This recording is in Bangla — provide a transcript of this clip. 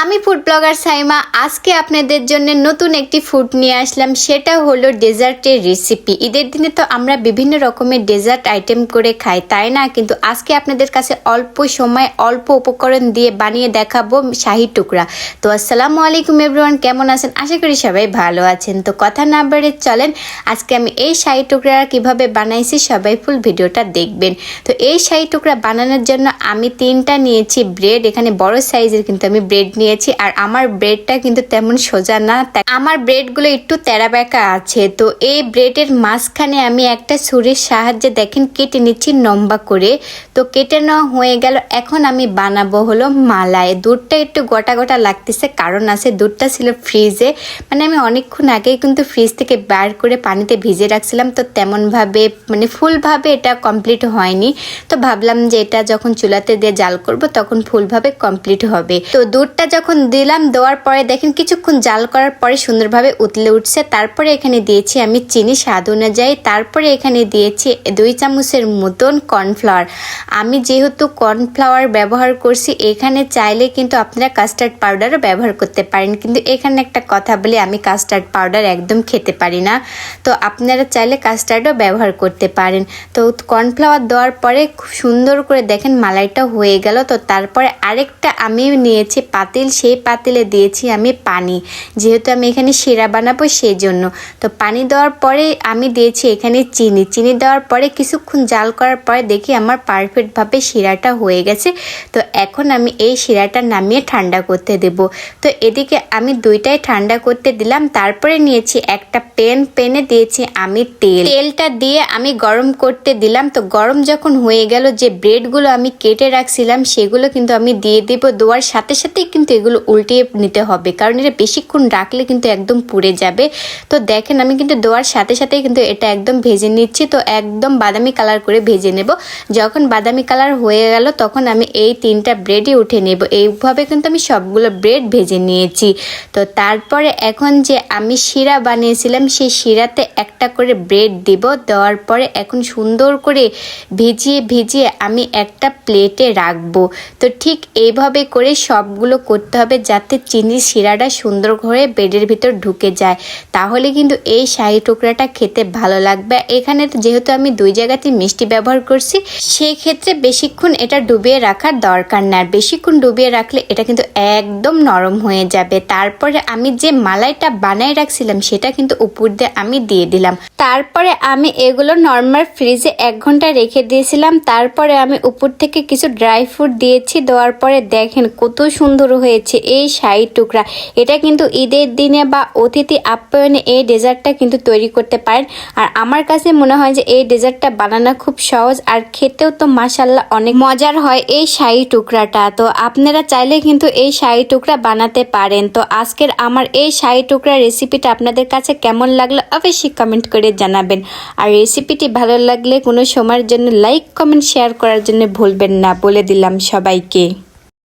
আমি ফুড ব্লগার সাইমা আজকে আপনাদের জন্য নতুন একটি ফুড নিয়ে আসলাম। সেটা হলো ডেজার্টের রেসিপি। ঈদের দিনে তো আমরা বিভিন্ন রকমের ডেজার্ট আইটেম করে খাই, তাই না? কিন্তু আজকে আপনাদের কাছে অল্প সময় অল্প উপকরণ দিয়ে বানিয়ে দেখাবো শাহী টুকরা। তো আসসালামু আলাইকুম এভরিওয়ান, কেমন আছেন? আশা করি সবাই ভালো আছেন। তো কথা না বাড়ে চলেন আজকে আমি এই শাহী টুকরা কিভাবে বানাইছি সবাই ফুল ভিডিওটা দেখবেন। তো এই শাহী টুকরা বানানোর জন্য আমি 3টা নিয়েছি ব্রেড। এখানে বড় সাইজের কিন্তু আমি ব্রেড নিয়েছি, আর আমার ব্রেডটা কিন্তু তেমন সোজা না, তাই আমার ব্রেডগুলো একটু তেরা বেঁকা আছে। তো এই ব্রেডের মাঝখানে আমি একটা ছুরির সাহায্যে দেখেন কেটে নিচ্ছি লম্বা করে। তো কেটে নেওয়া হয়ে গেল। এখন আমি বানাবো হলো মালাই। দুধটা একটু গোটা গোটা লাগতেছে, কারণ আছে দুধটা ছিল ফ্রিজে, মানে আমি অনেকক্ষণ আগেই কিন্তু ফ্রিজ থেকে বার করে পানিতে ভিজে রাখছিলাম। তো তেমনভাবে মানে ফুলভাবে এটা কমপ্লিট হয়নি। তো ভাবলাম যে এটা যখন চুলাতে দিয়ে জাল করব তখন ফুলভাবে কমপ্লিট হবে। তো দুধটা যখন দিলাম, দেওয়ার পরে দেখেন কিছুক্ষণ জাল করার পরে সুন্দরভাবে উতলে উঠছে। তারপরে এখানে দিয়েছি আমি চিনি স্বাদ অনুযায়ী। তারপরে এখানে দিয়েছি 2 চামচের মতন কর্নফ্লাওয়ার। আমি যেহেতু কর্নফ্লাওয়ার ব্যবহার করছি, এখানে চাইলে কিন্তু আপনারা কাস্টার্ড পাউডারও ব্যবহার করতে পারেন, কিন্তু এখানে একটা কথা বলি, আমি কাস্টার্ড পাউডার একদম খেতে পারি না। তো আপনারা চাইলে কাস্টার্ডও ব্যবহার করতে পারেন। তো কর্নফ্লাওয়ার দেওয়ার পরে খুব সুন্দর করে দেখেন মালাইটা হয়ে গেল। তো তারপরে আরেকটা আমি নিয়েছি পাতিল, সেই পাতিলে দিয়েছি আমি পানি, যেহেতু আমি এখানে শিরা বানাবো সেই জন্য। তো পানি দেওয়ার পরে আমি দিয়েছি এখানে চিনি দেওয়ার পরে কিছুক্ষণ জাল করার পরে দেখি আমার পারফেক্টভাবে শিরাটা হয়ে গেছে। তো এখন আমি এই শিরাটা নামিয়ে ঠান্ডা করতে দেব। তো এদিকে আমি দুইটাই ঠান্ডা করতে দিলাম। তারপরে নিয়েছি একটা প্যানে দিয়েছি আমি তেলটা দিয়ে আমি গরম করতে দিলাম। তো গরম যখন হয়ে গেল, যে ব্রেডগুলো আমি কেটে রাখছিলাম সেগুলো কিন্তু আমি দিয়ে দেব। দেওয়ার সাথে সাথেই কিন্তু এগুলো উল্টিয়ে নিতে হবে, কারণ এটা বেশিক্ষণ রাখলে কিন্তু একদম পুড়ে যাবে। তো দেখেন আমি কিন্তু দেওয়ার সাথে সাথেই কিন্তু এটা একদম ভেজে নিচ্ছি। তো একদম বাদামি কালার করে ভেজে নেব। যখন বাদামি কালার হয়ে গেল তখন আমি এই 3টা ব্রেডই উঠে নেব। এইভাবে কিন্তু আমি সবগুলো ব্রেড ভেজে নিয়েছি। তো তারপরে এখন যে আমি শিরা বানিয়েছিলাম সেই শিরাতে একটা করে ব্রেড দিব। দেওয়ার পরে এখন সুন্দর করে ভিজিয়ে আমি একটা প্লেটে রাখবো। তো ঠিক এইভাবে করে সবগুলো করতে হবে, যাতে চিনির শিরাটা সুন্দর করে ব্রেডের ভিতর ঢুকে যায়, তাহলে কিন্তু এই শাহী টুকরাটা খেতে ভালো লাগবে। এখানে তো যেহেতু আমি 2 জায়গাতে মিষ্টি ব্যবহার করছি, সেই ক্ষেত্রে বেশিক্ষণ এটা ডুবিয়ে রাখার দরকার না। বেশিক্ষণ ডুবিয়ে রাখলে এটা কিন্তু একদম নরম হয়ে যাবে। তারপরে আমি যে মালাইটা বানাই রাখছিলাম সেটা কিন্তু উপর দিয়ে আমি দিয়ে দিলাম। তারপরে আমি এগুলো নর্মাল ফ্রিজে 1 ঘন্টা রেখে দিয়েছিলাম। তারপরে আমি উপর থেকে কিছু ড্রাই ফ্রুট দিয়েছি। দেওয়ার পরে দেখেন কত সুন্দর হয়েছে এই শাহী টুকরা। এটা কিন্তু ঈদের দিনে বা অতিথি আপ্যায়নে এই ডেজার্টটা কিন্তু তৈরি করতে পারেন। আর আমার কাছে মনে হয় যে এই ডেজার্টটা বানানো খুব সহজ, আর খেতেও তো মাশাআল্লাহ অনেক মজার হয় এই শাহী টুকরাটা। তো আপনারা চাইলে কিন্তু এই শাহী টুকরা বানাতে পারেন। তো আজকের আমার এই শাহী টুকরা রেসিপিটা আপনাদের কাছে কেমন লাগলো অবশ্যই কমেন্ট করে জানাবেন। আর রেসিপিটি ভালো লাগলে কোনো সময়ের জন্য লাইক কমেন্ট শেয়ার করার জন্য ভুলবেন না, বলে দিলাম সবাইকে।